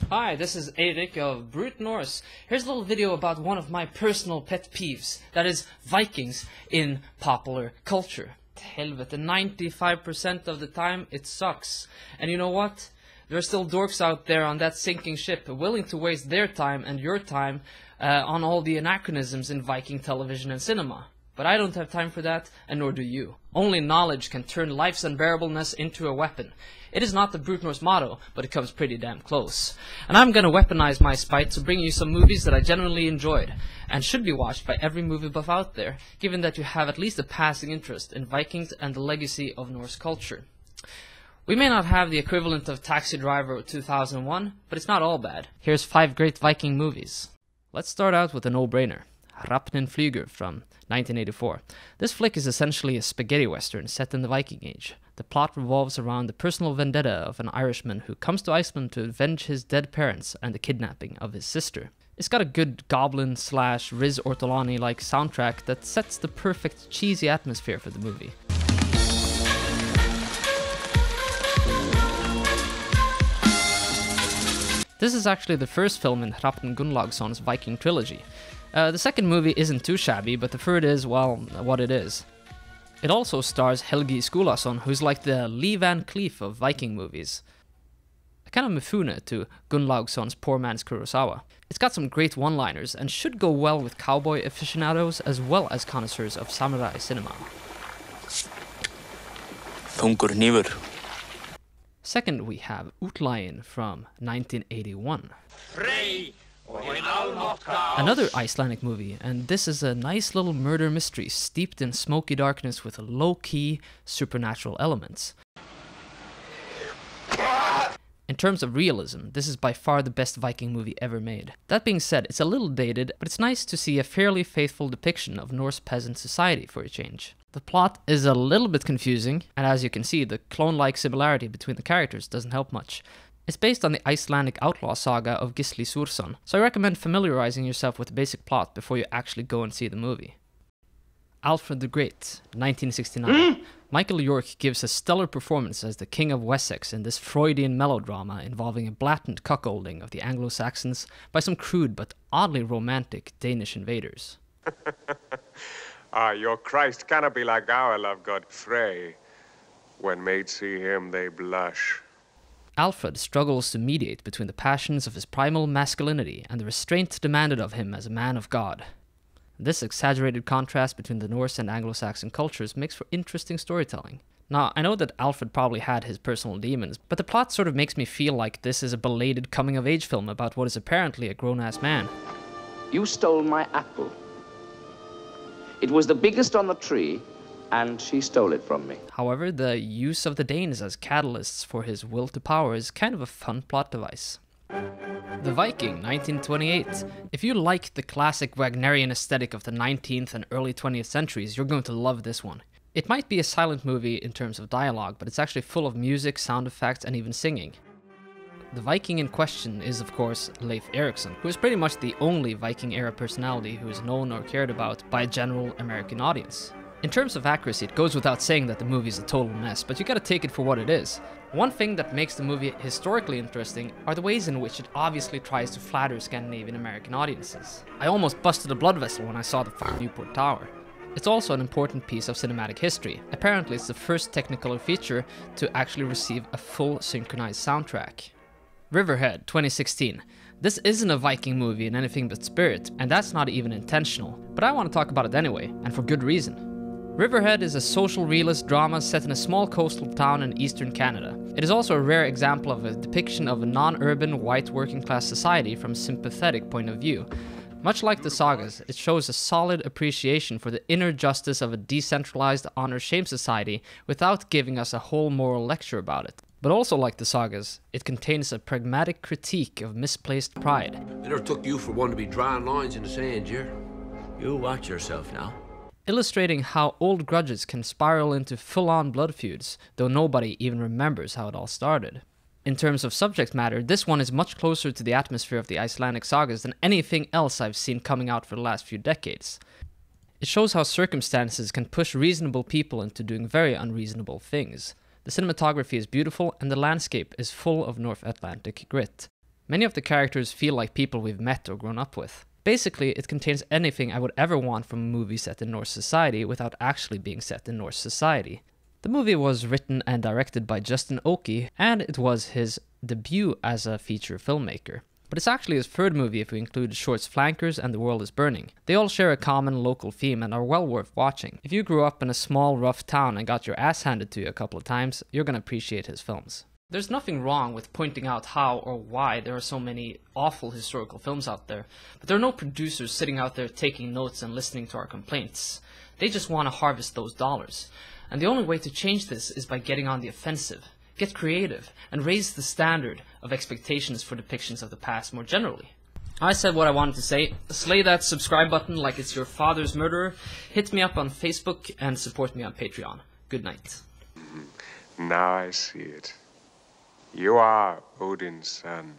Hi, this is Eirik of Brute Norse. Here's a little video about one of my personal pet peeves, that is Vikings in popular culture. Helvete, 95% of the time it sucks. And you know what? There are still dorks out there on that sinking ship willing to waste their time and your time on all the anachronisms in Viking television and cinema. But I don't have time for that, and nor do you. Only knowledge can turn life's unbearableness into a weapon. It is not the Brute Norse motto, but it comes pretty damn close. And I'm gonna weaponize my spite to bring you some movies that I genuinely enjoyed, and should be watched by every movie buff out there, given that you have at least a passing interest in Vikings and the legacy of Norse culture. We may not have the equivalent of Taxi Driver 2001, but it's not all bad. Here's 5 great Viking movies. Let's start out with a no-brainer. Hrafnin Flügger from 1984. This flick is essentially a spaghetti western set in the Viking Age. The plot revolves around the personal vendetta of an Irishman who comes to Iceland to avenge his dead parents and the kidnapping of his sister. It's got a good goblin/Riz Ortolani-like soundtrack that sets the perfect cheesy atmosphere for the movie. This is actually the first film in Hrafn Gunnlaugsson's Viking trilogy. The second movie isn't too shabby, but the third is, well, what it is. It also stars Helgi Skulason, who's like the Lee Van Cleef of Viking movies. A kind of mifune to Gunnlaugsson's poor man's Kurosawa. It's got some great one-liners, and should go well with cowboy aficionados as well as connoisseurs of samurai cinema. Þungur hnífur. Second, we have Útlægin from 1981. Another Icelandic movie, and this is a nice little murder mystery steeped in smoky darkness with low-key supernatural elements. In terms of realism, this is by far the best Viking movie ever made. That being said, it's a little dated, but it's nice to see a fairly faithful depiction of Norse peasant society for a change. The plot is a little bit confusing, and as you can see, the clone-like similarity between the characters doesn't help much. It's based on the Icelandic outlaw saga of Gisli Súrsson, so I recommend familiarizing yourself with the basic plot before you actually go and see the movie. Alfred the Great, 1969. Michael York gives a stellar performance as the King of Wessex in this Freudian melodrama involving a blatant cuckolding of the Anglo-Saxons by some crude but oddly romantic Danish invaders. Your Christ cannot be like our love god Frey. When maids see him, they blush. Alfred struggles to mediate between the passions of his primal masculinity and the restraint demanded of him as a man of God. This exaggerated contrast between the Norse and Anglo-Saxon cultures makes for interesting storytelling. Now, I know that Alfred probably had his personal demons, but the plot sort of makes me feel like this is a belated coming-of-age film about what is apparently a grown-ass man. You stole my apple. It was the biggest on the tree, and she stole it from me. However, the use of the Danes as catalysts for his will to power is kind of a fun plot device. The Viking, 1928. If you like the classic Wagnerian aesthetic of the 19th and early 20th centuries, you're going to love this one. It might be a silent movie in terms of dialogue, but it's actually full of music, sound effects, and even singing. The Viking in question is, of course, Leif Erikson, who is pretty much the only Viking-era personality who is known or cared about by a general American audience. In terms of accuracy, it goes without saying that the movie is a total mess, but you gotta take it for what it is. One thing that makes the movie historically interesting are the ways in which it obviously tries to flatter Scandinavian American audiences. I almost busted a blood vessel when I saw the Newport Tower. It's also an important piece of cinematic history. Apparently it's the first Technicolor feature to actually receive a full synchronized soundtrack. Riverhead, 2016. This isn't a Viking movie in anything but spirit, and that's not even intentional, but I want to talk about it anyway, and for good reason. Riverhead is a social realist drama set in a small coastal town in eastern Canada. It is also a rare example of a depiction of a non-urban white working class society from a sympathetic point of view. Much like the sagas, it shows a solid appreciation for the inner justice of a decentralized honor-shame society without giving us a whole moral lecture about it. But also like the sagas, it contains a pragmatic critique of misplaced pride. They never took you for one to be drawing lines in the sand, Jer. You watch yourself now. Illustrating how old grudges can spiral into full-on blood feuds, though nobody even remembers how it all started. In terms of subject matter, this one is much closer to the atmosphere of the Icelandic sagas than anything else I've seen coming out for the last few decades. It shows how circumstances can push reasonable people into doing very unreasonable things. The cinematography is beautiful and the landscape is full of North Atlantic grit. Many of the characters feel like people we've met or grown up with. Basically, it contains anything I would ever want from a movie set in Norse society without actually being set in Norse society. The movie was written and directed by Justin Oki, and it was his debut as a feature filmmaker. But it's actually his third movie if we include Short's Flankers and The World is Burning. They all share a common local theme and are well worth watching. If you grew up in a small, rough town and got your ass handed to you a couple of times, you're gonna appreciate his films. There's nothing wrong with pointing out how or why there are so many awful historical films out there, but there are no producers sitting out there taking notes and listening to our complaints. They just want to harvest those dollars. And the only way to change this is by getting on the offensive. Get creative, and raise the standard of expectations for depictions of the past more generally. I said what I wanted to say. Slay that subscribe button like it's your father's murderer. Hit me up on Facebook and support me on Patreon. Good night. Now I see it. You are Odin's son.